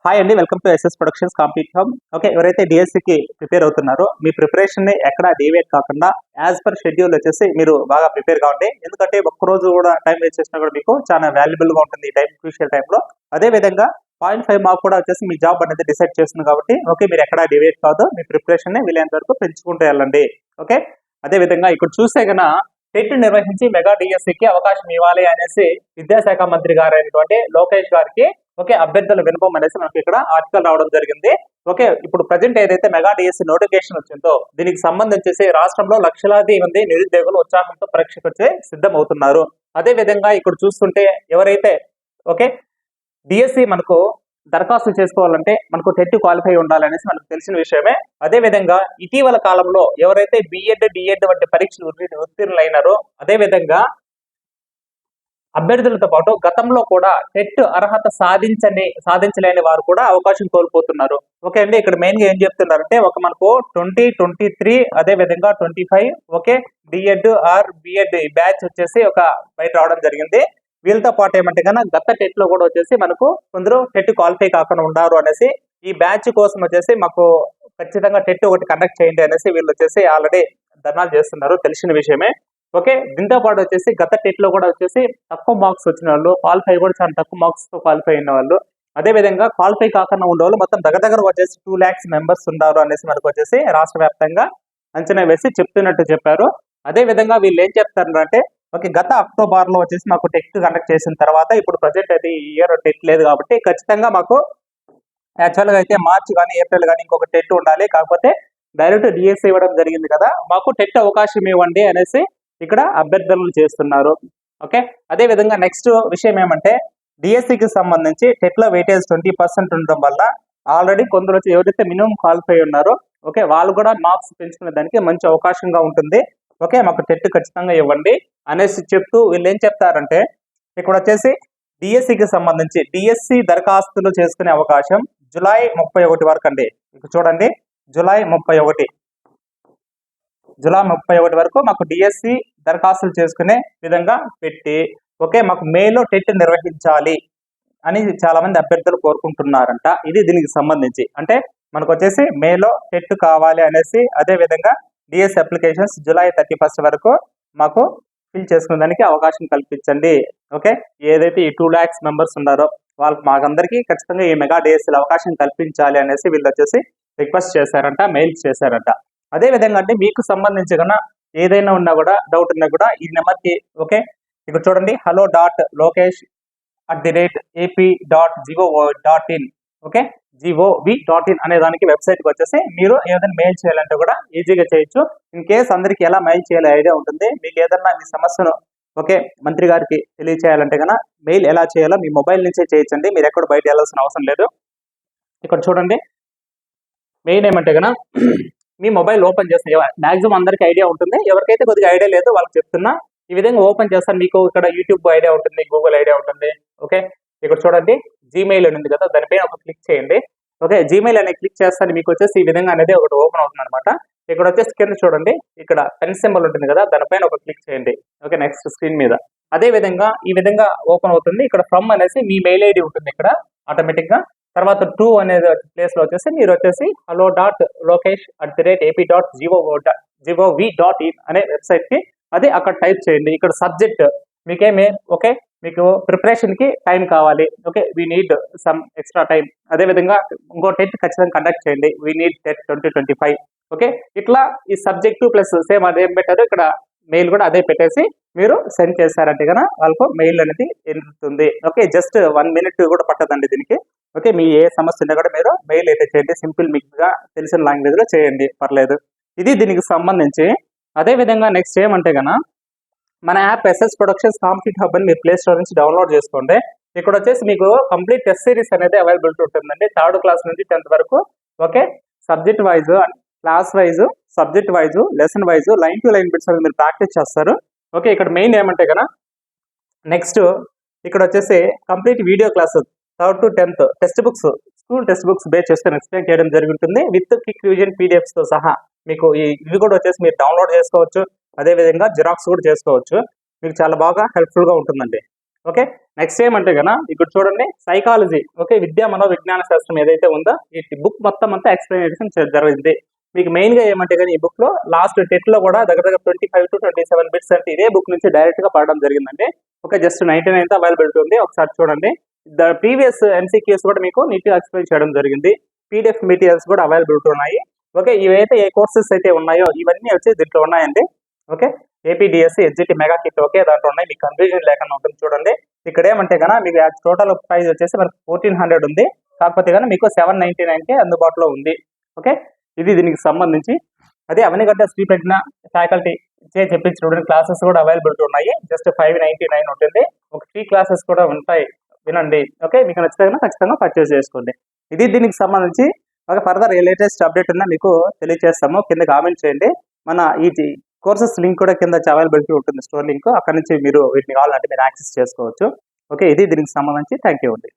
Hi అండి, welcome to SS productions compete hub. Okay, ఎవరైతే డిఎస్సికి ప్రిపేర్ అవుతున్నారో మీ ప్రిపరేషన్ని ఎక్కడ డీవియేట్ కాకుండా యాజ్ పర్ షెడ్యూల్ వచ్చేసి మీరు బాగా ప్రిపేర్ కావండి. ఎందుకంటే ఒక్కరోజు కూడా టైం వేస్ట్ చేసినా కూడా మీకు చాలా వాల్యుబుల్గా ఉంటుంది ఈ టైం, క్రూషియల్ టైంలో. అదేవిధంగా 0.5 మార్క్ కూడా వచ్చేసి మీ జాబ్ అనేది డిసైడ్ చేస్తుంది కాబట్టి ఓకే, మీరు ఎక్కడ డీవియేట్ కాదు, మీ ప్రిపరేషన్ని వీలైనంత వరకు పెంచుకుంటూ వెళ్ళండి. ఓకే, అదేవిధంగా ఇక్కడ చూస్తే కన్నా టెట్ నిర్వహించి మెగా డిఎస్సికి అవకాశం ఇవ్వాలి అనేసి విద్యాశాఖ మంత్రి గారు అయినటువంటి లోకేష్ గారికి ఓకే అభ్యర్థుల వినపం అనేసి మనకి ఇక్కడ ఆర్టికల్ రావడం జరిగింది. ఓకే, ఇప్పుడు ప్రజెంట్ ఏదైతే మెగా డిఎస్సి నోటిఫికేషన్ వచ్చిందో దీనికి సంబంధించేసి రాష్ట్రంలో లక్షలాది మంది నిరుద్యోగులు ఉత్సాహంతో పరీక్షకు వచ్చే సిద్ధం అవుతున్నారు. అదే విధంగా ఇక్కడ చూస్తుంటే ఎవరైతే ఓకే డిఎస్సి మనకు దరఖాస్తు చేసుకోవాలంటే మనకు టెట్ క్వాలిఫై ఉండాలనేసి మనకు తెలిసిన విషయమే. అదే విధంగా ఇటీవల కాలంలో ఎవరైతే బిఎడ్ డిఎడ్ వంటి పరీక్షలు ఉత్తీర్ణులైనారో అదే విధంగా అభ్యర్థులతో పాటు గతంలో కూడా టెట్ అర్హత సాధించలేని వారు కూడా అవకాశం కోల్పోతున్నారు. ఓకే అండి, ఇక్కడ మెయిన్ గా ఏం చెప్తున్నారంటే ఒక మనకు 2023 అదే విధంగా 25 okay DEd or BEd batch వచ్చేసి ఒక బయట రావడం జరిగింది. వీళ్ళతో పాటు ఏమంటే కన్నా గత టెట్ లో కూడా వచ్చేసి మనకు కొందరు టెట్ క్వాలిఫై కాకుండా ఉన్నారు అనేసి ఈ బ్యాచ్ కోసం వచ్చేసి మాకు ఖచ్చితంగా టెట్ ఒకటి కండక్ట్ చేయండి అనేసి వీళ్ళు వచ్చేసి ఆల్రెడీ ధర్నాలు చేస్తున్నారు, తెలిసిన విషయమే. ఓకే, దీంతో పాటు వచ్చేసి గత టెట్ లో కూడా వచ్చేసి తక్కువ మార్క్స్ వచ్చిన వాళ్ళు, క్వాలిఫై కూడా చాలా తక్కువ మార్క్స్ తో క్వాలిఫై అయిన వాళ్ళు, అదే విధంగా క్వాలిఫై కాకుండా ఉండేవాళ్ళు మొత్తం దగ్గర వచ్చేసి 2 lakhs మెంబర్స్ ఉన్నారు అనేసి మనకు వచ్చేసి రాష్ట్ర వ్యాప్తంగా అంచనా వేసి చెప్తున్నట్టు చెప్పారు. అదే విధంగా వీళ్ళు ఏం చెప్తారంటే ఓకే గత అక్టోబర్ లో వచ్చేసి మాకు టెట్ కండక్ట్ చేసిన తర్వాత ఇప్పుడు ప్రజెంట్ అయితే ఈ ఇయర్ టెట్ లేదు కాబట్టి ఖచ్చితంగా మాకు యాక్చువల్గా అయితే మార్చ్ కానీ ఏప్రిల్ కానీ ఇంకొక టెట్ ఉండాలి, కాకపోతే డైరెక్ట్ డిఎస్సి ఇవ్వడం జరిగింది కదా, మాకు టెట్ అవకాశం ఇవ్వండి అనేసి ఇక్కడ అభ్యర్థులు చేస్తున్నారు. ఓకే, అదే విధంగా నెక్స్ట్ విషయం ఏమంటే డిఎస్సికి సంబంధించి టెట్ లో వెయిటేజ్ 20% ఉండడం వల్ల ఆల్రెడీ కొందరు వచ్చి ఎవరైతే మినిమం క్వాలిఫై ఉన్నారో ఓకే వాళ్ళు కూడా మార్క్స్ పెంచుకునే దానికి మంచి అవకాశంగా ఉంటుంది. ఓకే, మాకు టెట్ ఖచ్చితంగా ఇవ్వండి అనేసి చెప్తూ వీళ్ళు ఏం చెప్తారంటే ఇక్కడ వచ్చేసి డిఎస్సికి సంబంధించి డిఎస్సి దరఖాస్తులు చేసుకునే అవకాశం జూలై 31 వరకు అండి. ఇక్కడ చూడండి, జూలై 31 వరకు మాకు డిఎస్సి దరఖాస్తులు చేసుకునే విధంగా పెట్టి ఓకే మాకు మేలో టెట్ నిర్వహించాలి అని చాలా మంది అభ్యర్థులు కోరుకుంటున్నారంట. ఇది దీనికి సంబంధించి అంటే మనకు వచ్చేసి మేలో టెట్ కావాలి అనేసి అదే విధంగా డిఎస్సి అప్లికేషన్స్ జూలై 31 వరకు మాకు ఫిల్ చేసుకునే దానికి అవకాశం కల్పించండి. ఓకే, ఏదైతే ఈ 2 lakhs మెంబర్స్ ఉన్నారో వాళ్ళకి మాకందరికీ ఖచ్చితంగా ఈ మెగా డిఎస్సిలో అవకాశం కల్పించాలి అనేసి వీళ్ళు వచ్చేసి రిక్వెస్ట్ చేశారంట, మెయిల్స్ చేశారంట. అదే విధంగా అంటే మీకు సంబంధించి కన్నా ఏదైనా ఉన్నా కూడా డౌట్ ఉన్నా కూడా ఈ నెంబర్కి ఓకే ఇక్కడ చూడండి hello.lokesh@ap.gov.in ఓకే gov.in అనే దానికి వెబ్సైట్కి వచ్చేసి మీరు ఏదైనా మెయిల్ చేయాలంటే కూడా ఈజీగా చేయొచ్చు. ఇన్ కేస్ అందరికి ఎలా మెయిల్ చేయాలి ఐడియా ఉంటుంది. మీకు ఏదన్నా మీ సమస్యను ఓకే మంత్రి గారికి తెలియచేయాలంటే కన్నా మెయిల్ ఎలా చేయాలో మీ మొబైల్ నుంచే చేయొచ్చండి, మీరు ఎక్కడ బయట వెళ్ళాల్సిన అవసరం లేదు. ఇక్కడ చూడండి మెయిన్ ఏమంటే కన్నా మీ మొబైల్ ఓపెన్ చేస్తే మాక్సిమం అందరికీ ఐడియా ఉంటుంది, ఎవరికైతే కొద్దిగా ఐడియా లేదు వాళ్ళకి చెప్తున్నా. ఈ విధంగా ఓపెన్ చేస్తాను, మీకు ఇక్కడ యూట్యూబ్ ఐడియా ఉంటుంది, గూగుల్ ఐడియా ఉంటుంది. ఓకే, ఇక్కడ చూడండి జీమెయిల్ ఉంది కదా, దానిపైన ఒక క్లిక్ చేయండి. ఓకే, జీమెయిల్ అనేది క్లిక్ చేస్తాను మీకు వచ్చేసి ఈ విధంగా అనేది ఒకటి ఓపెన్ అవుతుంది అనమాట. ఇక్కడ వచ్చేసి కింద చూడండి ఇక్కడ పెన్ సింబల్ ఉంటుంది కదా, దానిపైన ఒక క్లిక్ చేయండి. ఓకే, నెక్స్ట్ స్క్రీన్ మీద అదే విధంగా ఈ విధంగా ఓపెన్ అవుతుంది. ఇక్కడ ఫ్రమ్ అనేసి మీ మెయిల్ ఐడి ఉంటుంది ఇక్కడ ఆటోమేటిక్ గా. తర్వాత 2 అనే ప్లేస్ లో వచ్చేసి మీరు వచ్చేసి hello.lokesh@ap.gov.in అనే వెబ్సైట్ కి అదే అక్కడ టైప్ చేయండి. ఇక్కడ సబ్జెక్ట్ మీకేమే ఓకే మీకు ప్రిపరేషన్ కి టైం కావాలి, okay we need some extra time. అదే విధంగా ఇంకో టెట్ ఖచ్చితంగా కండక్ట్ చేయండి, వీ నీడ్ టెట్ 2025. ఓకే, ఇట్లా ఈ సబ్జెక్టు ప్లస్ సేమ్ అదేం పెట్టారు ఇక్కడ మెయిల్ కూడా అదే పెట్టేసి మీరు సెండ్ చేశారంటే కన్నా వాళ్ళకు మెయిల్ అనేది వెళ్తుంది. ఓకే, జస్ట్ 1 minute కూడా పట్టదండి దీనికి. ఓకే, మీ ఏ సమస్య ఉన్నా కూడా మీరు మెయిల్ అయితే చేయండి, సింపుల్ మీకుగా తెలిసిన లాంగ్వేజ్ లో చేయండి, పర్లేదు. ఇది దీనికి సంబంధించి. అదే విధంగా నెక్స్ట్ ఏమంటే కన్నా మన app SS productions compete hub అని మీరు ప్లే స్టోర్ నుంచి డౌన్లోడ్ చేసుకోండి. ఇక్కడ వచ్చేసి మీకు కంప్లీట్ టెస్ట్ సిరీస్ అనేది అవైలబిలిటీ ఉంటుందండి, 3rd క్లాస్ నుంచి 10th వరకు. Okay, subject wise, class wise, subject wise, lesson wise, line to line bits అనేది మీరు ప్రాక్టీస్ చేస్తారు. ఓకే, ఇక్కడ మెయిన్ ఏమంటే కన్నా నెక్స్ట్ ఇక్కడ వచ్చేసి complete video class 3rd to 10th text books, school text books base చేసుకొని ఎక్స్ప్లెయిన్ చేయడం జరుగుతుంది విత్ క్విక్ రివిజన్ పీడిఎఫ్స్ తో సహా. మీకు ఇవి కూడా వచ్చేసి మీరు డౌన్లోడ్ చేసుకోవచ్చు, అదే విధంగా జిరాక్స్ కూడా చేసుకోవచ్చు. మీకు చాలా బాగా హెల్ప్ఫుల్ గా ఉంటుందండి. ఓకే, నెక్స్ట్ ఏమంటే కన్నా ఇక్కడ చూడండి సైకాలజీ, ఓకే, విద్యా మనోవిజ్ఞాన శాస్త్రం ఏదైతే ఉందో ఈ బుక్ మొత్తం అంతా ఎక్స్ప్లెనేషన్ జరిగింది. మీకు మెయిన్ గా ఏమంటే కానీ ఈ బుక్ లో లాస్ట్ టెట్ లో కూడా దగ్గర 25 to 27 బిట్స్ అంటే ఇదే బుక్ నుంచి డైరెక్ట్ గా పడడం జరిగిందండి. ఓకే, జస్ట్ 99 అవైలబిలిటీ ఉంది, ఒకసారి చూడండి. ప్రీవియస్ ఎంసీక్యూస్ కూడా మీకు నీట్ గా ఎక్స్ప్లెయిన్ చేయడం జరిగింది. పీడిఎఫ్ మెటీరియల్స్ కూడా అవైలబిలిటీ ఉన్నాయి. ఓకే, ఇవైతే ఏ కోర్సెస్ అయితే ఉన్నాయో ఇవన్నీ వచ్చి దీంట్లో ఉన్నాయండి. Okay, AP DSC SGT mega kit, okay, దాంట్లో ఉన్నాయి. మీకు కన్ఫ్యూజన్ లేకుండా ఉంటుంది చూడండి. ఇక్కడ ఏమంటే కన్నా మీకు టోటల్ ప్రైస్ వచ్చేసి మనకు 1400 ఉంది, కాకపోతే కానీ మీకు 799 అందుబాటులో ఉంది. ఓకే, ఇది దీనికి సంబంధించి. అదే అవనిగడ్డ శ్రీప్రజ్ఞ ఫ్యాకల్టీ చెప్పిన స్టూడెంట్ క్లాసెస్ కూడా అవైలబిలిటీ ఉన్నాయి. జస్ట్ 599 ఉంటుంది. ఒక 3 క్లాసెస్ కూడా ఉంటాయి, వినండి. ఓకే, మీకు నచ్చితే ఖచ్చితంగా పర్చేస్ చేసుకోండి. ఇది దీనికి సంబంధించి ఒక ఫర్దర్ లేటెస్ట్ అప్డేట్ ఉందా మీకు తెలియజేస్తాము. కింద కామెంట్ చేయండి. మన ఈ కోర్సెస్ లింక్ కూడా కింద అవైలబిలిటీ ఉంటుంది, స్టోర్ లింక్. అక్కడ నుంచి మీరు వీటిని కావాలంటే మీరు యాక్సెస్ చేసుకోవచ్చు. ఓకే, ఇది దీనికి సంబంధించి. థ్యాంక్ యూ అండి.